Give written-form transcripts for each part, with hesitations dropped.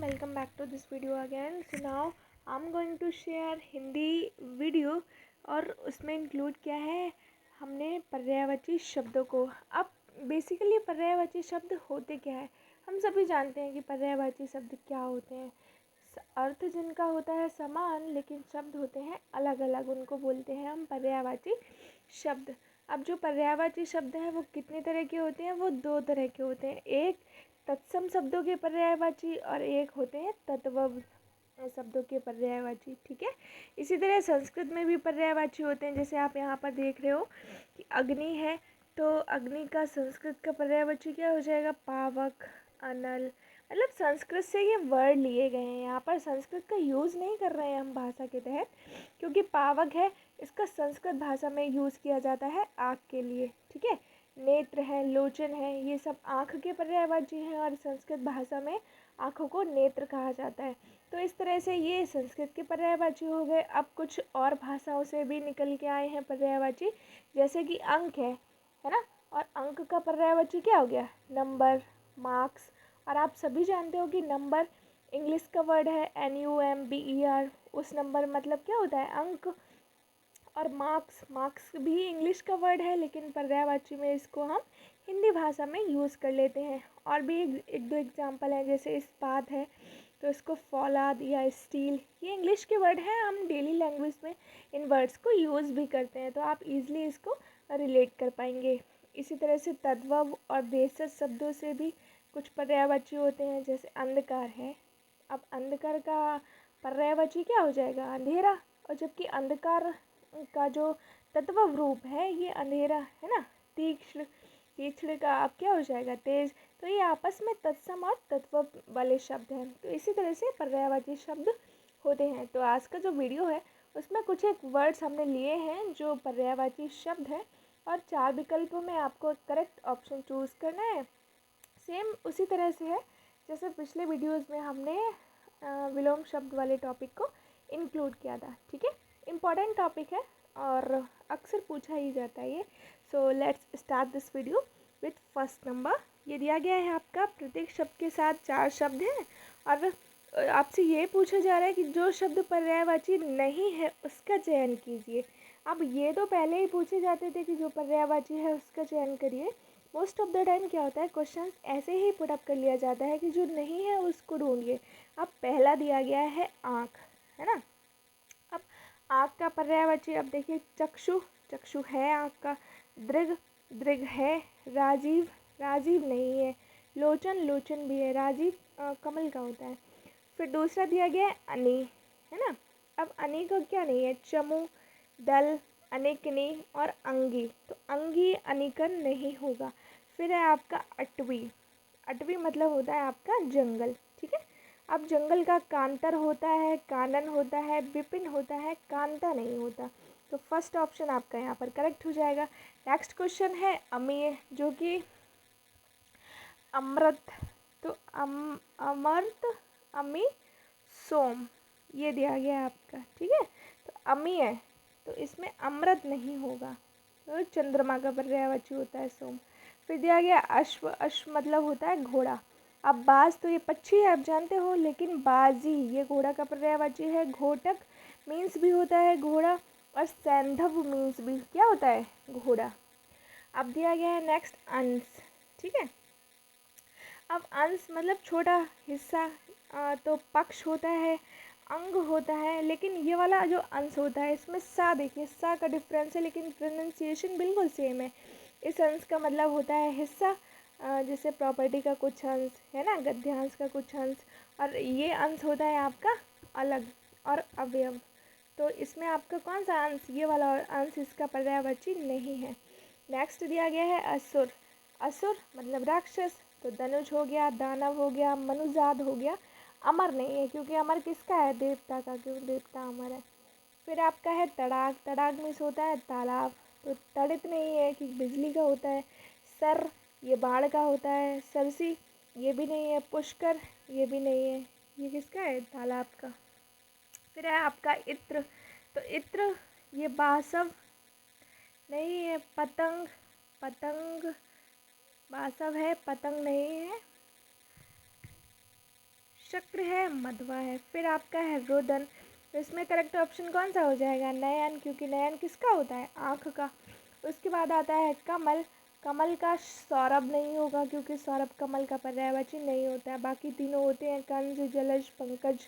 welcome back to this video again. So now I'm going to share Hindi video और उसमें include किया है हमने पर्यायवाची शब्दों को। अब बेसिकली पर्यायवाची शब्द होते क्या है, हम सभी जानते हैं कि पर्यायवाची शब्द क्या होते हैं। अर्थ जिनका होता है समान लेकिन शब्द होते हैं अलग अलग, उनको बोलते हैं हम पर्यायवाची शब्द। अब जो पर्यायवाची शब्द हैं वो कितने तरह के होते हैं, वो दो तरह के होते हैं। एक तत्सम शब्दों के पर्यायवाची और एक होते हैं तद्भव शब्दों के पर्यायवाची। ठीक है, इसी तरह संस्कृत में भी पर्यायवाची होते हैं। जैसे आप यहाँ पर देख रहे हो कि अग्नि है, तो अग्नि का संस्कृत का पर्यायवाची क्या हो जाएगा, पावक, अनल। मतलब संस्कृत से ये वर्ड लिए गए हैं, यहाँ पर संस्कृत का यूज़ नहीं कर रहे हैं हम भाषा के तहत, क्योंकि पावक है इसका संस्कृत भाषा में यूज़ किया जाता है आँख के लिए। ठीक है, नेत्र है, लोचन है, ये सब आँख के पर्यायवाची हैं और संस्कृत भाषा में आँखों को नेत्र कहा जाता है। तो इस तरह से ये संस्कृत के पर्यायवाची हो गए। अब कुछ और भाषाओं से भी निकल के आए हैं पर्यायवाची, जैसे कि अंक है ना, और अंक का पर्यायवाची क्या हो गया, नंबर, मार्क्स। और आप सभी जानते हो कि नंबर इंग्लिश का वर्ड है NUMBER, उस नंबर मतलब क्या होता है, अंक। और मार्क्स भी इंग्लिश का वर्ड है, लेकिन पर्यायवाची में इसको हम हिंदी भाषा में यूज़ कर लेते हैं। और भी एक दो एग्जांपल हैं, जैसे इस्पात है तो इसको फौलाद या स्टील, ये इंग्लिश के वर्ड हैं, हम डेली लैंग्वेज में इन वर्ड्स को यूज़ भी करते हैं, तो आप इजीली इसको रिलेट कर पाएंगे। इसी तरह से तद्भव और देशज शब्दों से भी कुछ पर्यायवाची होते हैं, जैसे अंधकार है। अब अंधकार का पर्यायवाची क्या हो जाएगा, अंधेरा। और जबकि अंधकार का जो तत्व रूप है ये अंधेरा है ना। तीक्ष्ण, तीक्ष्ण का अब क्या हो जाएगा, तेज। तो ये आपस में तत्सम और तत्व वाले शब्द हैं। तो इसी तरह से पर्यायवाची शब्द होते हैं। तो आज का जो वीडियो है उसमें कुछ एक वर्ड्स हमने लिए हैं जो पर्यायवाची शब्द हैं, और 4 विकल्पों में आपको करेक्ट ऑप्शन चूज़ करना है। सेम उसी तरह से है जैसे पिछले वीडियोस में हमने विलोम शब्द वाले टॉपिक को इंक्लूड किया था। ठीक है, इम्पॉर्टेंट टॉपिक है और अक्सर पूछा ही जाता है ये। So let's start this video with first number. ये दिया गया है आपका, प्रत्येक शब्द के साथ 4 शब्द हैं और आपसे ये पूछा जा रहा है कि जो शब्द पर्यायवाची नहीं है उसका चयन कीजिए। अब ये तो पहले ही पूछे जाते थे कि जो पर्यायवाची है उसका चयन करिए। मोस्ट ऑफ द टाइम क्या होता है, क्वेश्चन ऐसे ही पुट अप कर लिया जाता है कि जो नहीं है उसको ढूंढिए। अब पहला दिया गया है आँख, है ना। अब आँख का पर्यायवाची अब देखिए, चक्षु, चक्षु है आँख का। दृग, दृग है। राजीव, राजीव नहीं है। लोचन, लोचन भी है। राजीव कमल का होता है। फिर दूसरा दिया गया है अनि, है ना। अब अनि का क्या नहीं है, चमू, दल, अनेकनी और अंगी। तो अंगी अनिकन नहीं होगा। फिर है आपका अटवी, अटवी मतलब होता है आपका जंगल। ठीक है, अब जंगल का कांतर होता है, कानन होता है, विपिन होता है, कांता नहीं होता। तो फर्स्ट ऑप्शन आपका यहाँ पर करेक्ट हो जाएगा। नेक्स्ट क्वेश्चन है अमीय, जो कि अमृत। तो अमृत, अमी, सोम, ये दिया गया है आपका। ठीक है, तो अमीय, तो इसमें अमृत नहीं होगा, तो चंद्रमा का पर्यायवाची होता है सोम। फिर दिया गया अश्व, अश्व मतलब होता है घोड़ा। अब बाज, तो ये पक्षी है आप जानते हो, लेकिन बाजी ये घोड़ा का पर्यायवाची है। घोटक मीन्स भी होता है घोड़ा, और सैंधव मीन्स भी क्या होता है, घोड़ा। अब दिया गया है नेक्स्ट अंश। ठीक है, अब अंश मतलब छोटा हिस्सा, तो पक्ष होता है, अंग होता है। लेकिन ये वाला जो अंश होता है इसमें सा, देखिए सा का डिफरेंस है, लेकिन प्रोनाउंसिएशन बिल्कुल सेम है। इस अंश का मतलब होता है हिस्सा, जैसे प्रॉपर्टी का कुछ अंश है ना, गद्यांश का कुछ अंश। और ये अंश होता है आपका अलग और अवयव। तो इसमें आपका कौन सा अंश, ये वाला अंश इसका पर्यायवाची नहीं है। नेक्स्ट दिया गया है असुर, असुर मतलब राक्षस। तो धनुष हो गया, दानव हो गया, मनुजाद हो गया। अमर नहीं है, क्योंकि अमर किसका है, देवता का, क्यों देवता अमर है। फिर आपका है तड़ाक, तड़ाक मीन्स होता है तालाब। तो तड़ित नहीं है कि बिजली का होता है। सर, ये बाढ़ का होता है। सरसी, ये भी नहीं है। पुष्कर, ये भी नहीं है, ये किसका है, तालाब का। फिर है आपका इत्र, तो इत्र ये बासव नहीं है। पतंग, पतंग बासव है, पतंग नहीं है। चक्र है, मध्वा है। फिर आपका है रोदन, तो इसमें करेक्ट ऑप्शन कौन सा हो जाएगा? नयन, क्योंकि नयन किसका होता है? आँख का। उसके बाद आता है कमल, कमल का सौरभ नहीं होगा क्योंकि सौरभ कमल का पर्यायवाची नहीं होता है। बाकी तीनों होते हैं कंस, जलज, पंकज।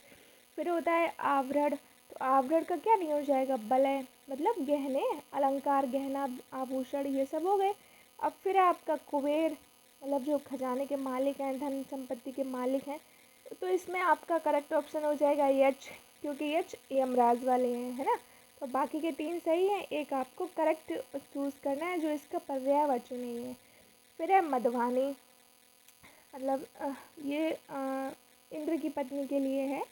फिर होता है आवरण, तो आवरण का क्या नहीं हो जाएगा? वलय, मतलब गहने, अलंकार, गहना, आभूषण, ये सब हो गए। अब फिर है आपका कुबेर, मतलब जो खजाने के मालिक हैं, धन संपत्ति के मालिक हैं। तो इसमें आपका करेक्ट ऑप्शन हो जाएगा यक्ष, क्योंकि यक्ष यमराज वाले हैं, है ना। तो बाकी के 3 सही हैं, एक आपको करेक्ट चूज़ करना है जो इसका पर्यायवाची नहीं है। फिर है मधुवानी, मतलब ये इंद्र की पत्नी के लिए है।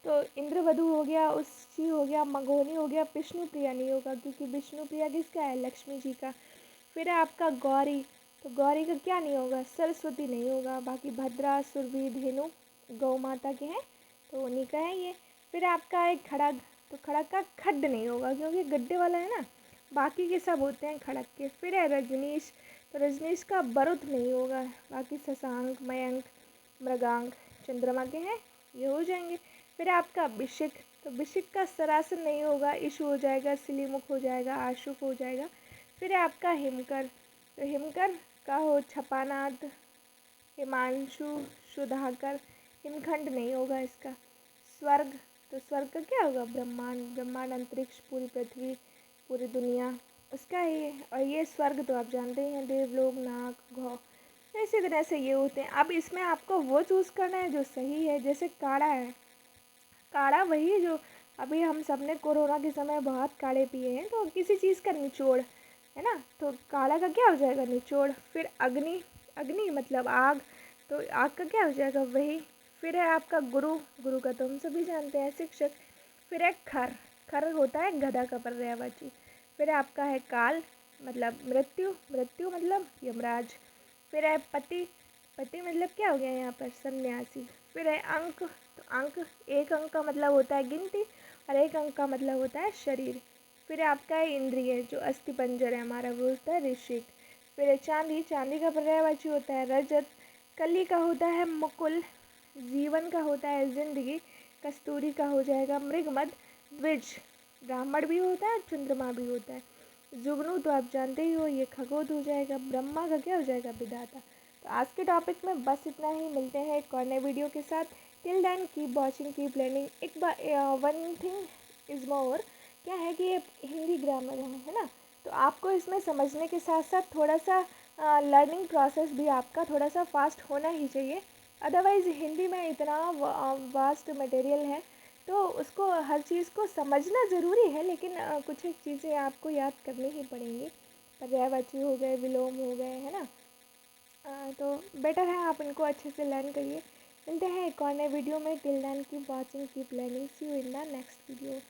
तो इंद्रवधु हो गया, उसी हो गया, मघोनी हो गया, विष्णु प्रिया नहीं होगा क्योंकि विष्णु प्रिया किसका है? लक्ष्मी जी का। फिर है आपका गौरी, तो गौरी का क्या नहीं होगा? सरस्वती नहीं होगा। बाकी भद्रा, सुरभि, धेनु गौ माता के हैं, तो उन्हीं का है ये। फिर आपका है खड़ग, तो खड़ग का खड्ड नहीं होगा क्योंकि गड्ढे वाला है ना, बाकी के सब होते हैं खड़ग के। फिर है रजनीश, तो रजनीश का बरुत नहीं होगा। बाकी शशांक, मयंक, मृगांक चंद्रमा के हैं, ये हो जाएंगे। फिर आपका विशिक, तो विशिक का सरासन नहीं होगा, इशु हो जाएगा, सिलीमुख हो जाएगा, आशुक हो जाएगा। फिर है आपका हिमकर, तो हिमकर का हो छपानाथ, हिमांशु, सुधाकर, हिमखंड नहीं होगा इसका। स्वर्ग, तो स्वर्ग का क्या होगा? ब्रह्मांड, ब्रह्मांड, अंतरिक्ष, पूरी पृथ्वी, पूरी दुनिया, उसका ही। और ये स्वर्ग तो आप जानते ही हैं, देवलोक, नाग, घौ, इसी तरह से ये होते हैं। अब इसमें आपको वो चूज़ करना है जो सही है। जैसे काढ़ा है, काढ़ा वही जो अभी हम सब ने कोरोना के समय बहुत काढ़े पिए हैं, तो किसी चीज़ का निचोड़ है ना, तो काढ़ा का क्या हो जाएगा? निचोड़। फिर अग्नि, अग्नि मतलब आग, तो आग का क्या हो जाएगा? वही। फिर है आपका गुरु, गुरु का तो हम सभी जानते हैं, शिक्षक। फिर है खर, खर होता है गधा का पर्यायवाची। फिर आपका है काल, मतलब मृत्यु, मृत्यु मतलब यमराज। फिर है पति, पति मतलब क्या हो गया यहाँ पर? सन्यासी। फिर है अंक, तो अंक, एक अंक का मतलब होता है गिनती और एक अंक का मतलब होता है शरीर। फिर आपका है इंद्रिय, जो अस्थि पंजर है हमारा, वो होता है ऋषिक। फिर है चांदी, चांदी का पर्यायवाची होता है रजत। कली का होता है मुकुल, जीवन का होता है जिंदगी, कस्तूरी का हो जाएगा मृगमद, द्विज ब्राह्मण भी होता है, चंद्रमा भी होता है। जुगनू तो आप जानते ही हो, ये खगोद हो जाएगा। ब्रह्मा का क्या हो जाएगा? विधाता। तो आज के टॉपिक में बस इतना ही, मिलते हैं एक और नए वीडियो के साथ। Till then keep watching, keep learning. एक बार वन थिंग इज़ मोर, क्या है कि ये हिंदी ग्रामर है ना, तो आपको इसमें समझने के साथ साथ थोड़ा सा लर्निंग प्रोसेस भी आपका थोड़ा सा फास्ट होना ही चाहिए। अदरवाइज़ हिंदी में इतना वास्ट मटेरियल है, तो उसको हर चीज़ को समझना ज़रूरी है, लेकिन कुछ एक चीज़ें आपको याद करनी ही पड़ेंगी। पर्यायवाची हो गए, विलोम हो गए, है ना। तो बेटर है आप इनको अच्छे से लर्न करिए। मिलते हैं एक और नए वीडियो में। Till then keep watching, keep learning, see you in the next video.